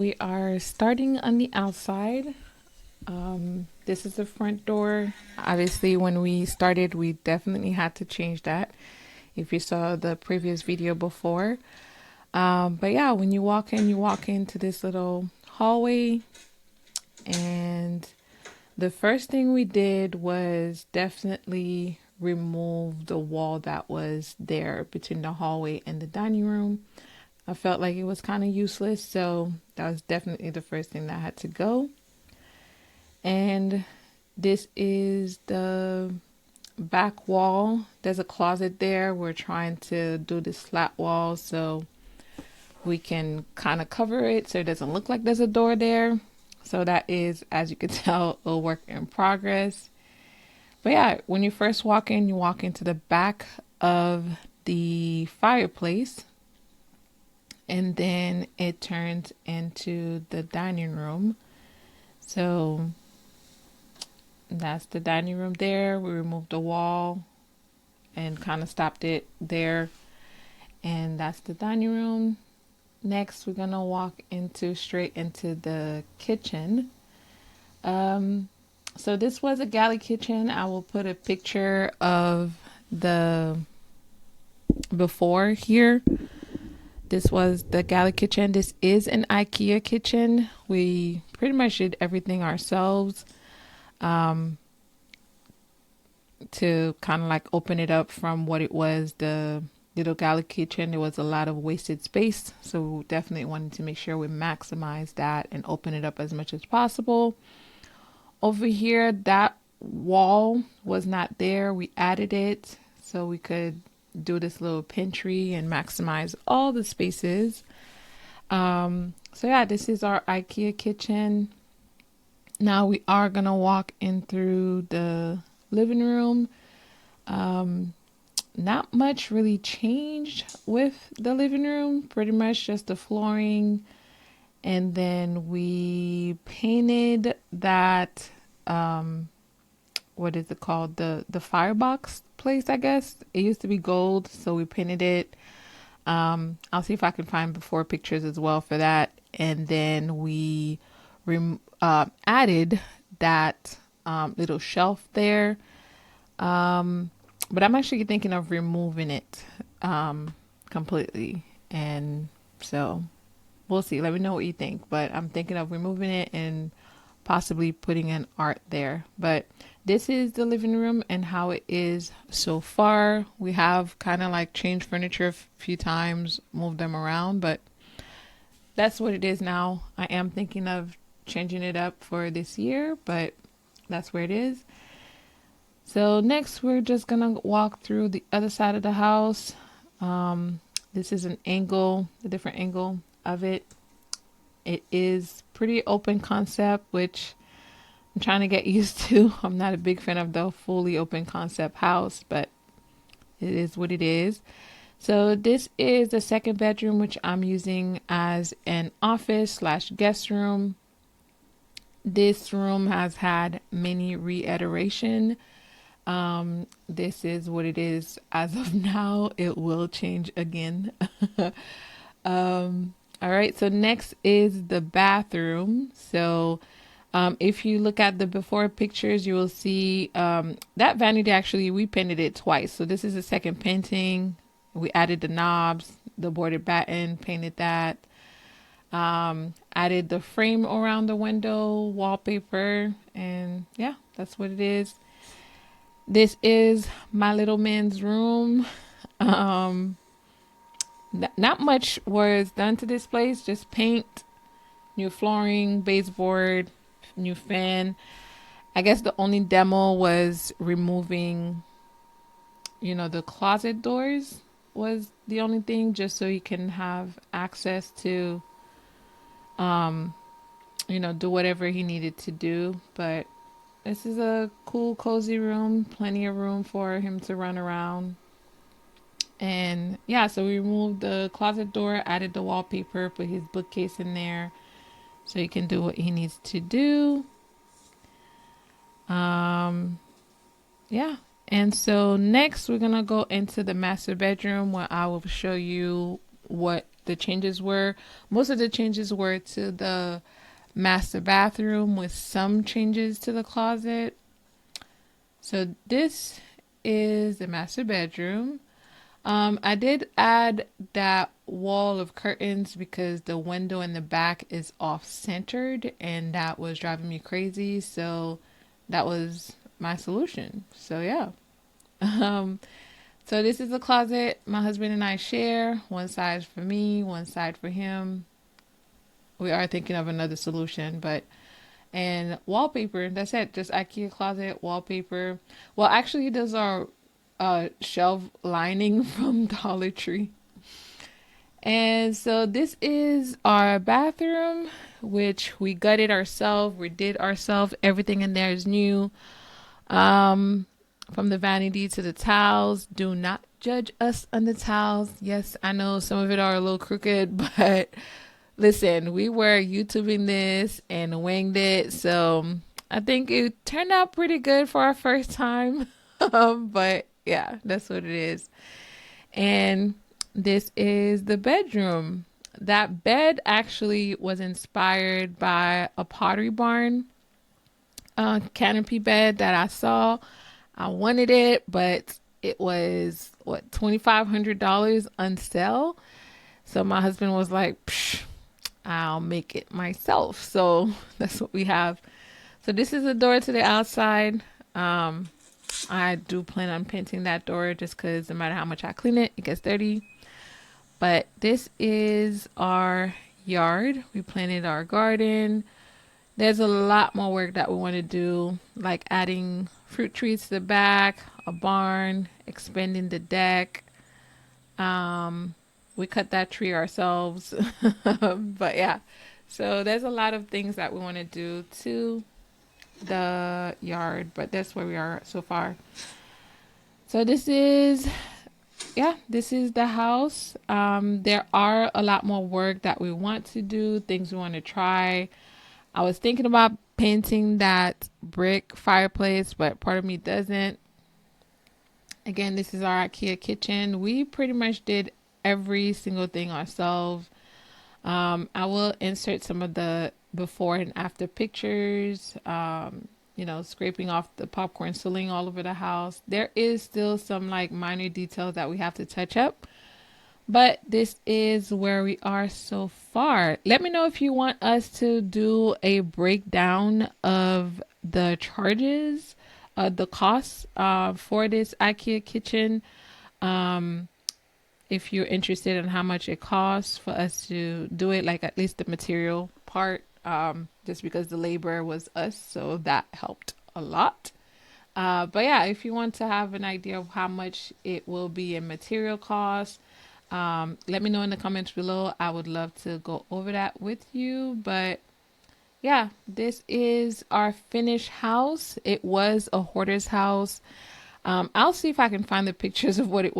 We are starting on the outside. This is the front door. Obviously, when we started, we definitely had to change that. If you saw the previous video before. But yeah, when you walk into this little hallway, and the first thing we did was definitely remove the wall that was there between the hallway and the dining room. I felt like it was kind of useless, so that was definitely the first thing that had to go. And this is the back wall. There's a closet there. We're trying to do this flat wall so we can kind of cover it so it doesn't look like there's a door there. So that is, as you can tell, a work in progress. But yeah, when you first walk in, you walk into the back of the fireplace, and then it turns into the dining room. So that's the dining room there. We removed the wall and kind of stopped it there. And that's the dining room. Next, we're gonna walk into straight into the kitchen. Um, so this was a galley kitchen. I will put a picture of the before here. This was the galley kitchen. This is an IKEA kitchen. We pretty much did everything ourselves. Um, to kind of like open it up from what it was, the little galley kitchen. There was a lot of wasted space, so we definitely wanted to make sure we maximize that and open it up as much as possible. Over here, that wall was not there. We added it so we could do this little pantry and maximize all the spaces. So yeah, this is our IKEA kitchen. Now we are gonna walk in through the living room. Um, Not much really changed with the living room, pretty much just the flooring. And then we painted that, what is it called? The firebox place, I guess. It used to be gold, so we painted it. I'll see if I can find before pictures as well for that. And then we added that little shelf there. But I'm actually thinking of removing it completely. And so we'll see. Let me know what you think. But I'm thinking of removing it and possibly putting an art there. But this is the living room and how it is so far. We have kind of like changed furniture a few times, moved them around, but that's what it is now. I am thinking of changing it up for this year, but that's where it is. So next, we're just gonna walk through the other side of the house. This is an angle, a different angle of it. It is pretty open concept, which I'm trying to get used to. I'm not a big fan of the fully open concept house, but it is what it is. So this is the second bedroom, which I'm using as an office slash guest room. This room has had many reiteration. This is what it is as of now. It will change again. All right, so next is the bathroom. So if you look at the before pictures, you will see that vanity actually, we painted it twice. So this is the second painting. We added the knobs, the boarded batten, painted that. Added the frame around the window, wallpaper, and yeah, that's what it is. This is my little man's room. Um, Not much was done to this place, just paint, new flooring, baseboard, new fan. I guess the only demo was removing, the closet doors was the only thing, just so you can have access to, um, do whatever he needed to do. But this is a cool, cozy room, plenty of room for him to run around. And yeah, so we removed the closet door, added the wallpaper, put his bookcase in there so he can do what he needs to do. Um, yeah. And so next we're gonna go into the master bedroom where I will show you what the changes were. Most of the changes were to the master bathroom with some changes to the closet. So this is the master bedroom. I did add that wall of curtains because the window in the back is off centered and that was driving me crazy. So that was my solution. So yeah. Um, so this is the closet my husband and I share. One side for me, one side for him. We are thinking of another solution, but and wallpaper. That's it. Just IKEA closet wallpaper. Well, actually, those are shelf lining from Dollar Tree. And so this is our bathroom, which we gutted ourselves. We did ourselves. Everything in there is new. Um, from the vanity to the towels. Do not judge us on the towels. Yes, I know some of it are a little crooked, but listen, we were YouTubing this and winged it. So I think it turned out pretty good for our first time. But yeah, that's what it is. And this is the bedroom. That bed actually was inspired by a Pottery Barn canopy bed that I saw. I wanted it, but it was what $2,500 on sale. So my husband was like, Psh, I'll make it myself. So that's what we have. So this is the door to the outside. Um, I do plan on painting that door just because no matter how much I clean it, it gets dirty. But this is our yard. We planted our garden. There's a lot more work that we want to do, like adding fruit trees to the back, a barn, expanding the deck. We cut that tree ourselves. But yeah, so there's a lot of things that we want to do to the yard, but that's where we are so far. So this is the house. There are a lot more work that we want to do, things we want to try. I was thinking about painting that brick fireplace, but part of me doesn't. Again, this is our IKEA kitchen. We pretty much did every single thing ourselves. I will insert some of the before and after pictures, scraping off the popcorn ceiling all over the house. There is still some like minor details that we have to touch up, but this is where we are so far. Let me know if you want us to do a breakdown of the charges, the costs for this IKEA kitchen. Um, if you're interested in how much it costs for us to do it, like at least the material part, just because the labor was us, so that helped a lot. But yeah, if you want to have an idea of how much it will be in material costs, let me know in the comments below. I would love to go over that with you. But yeah, this is our finished house. It was a hoarder's house. I'll see if I can find the pictures of what it was.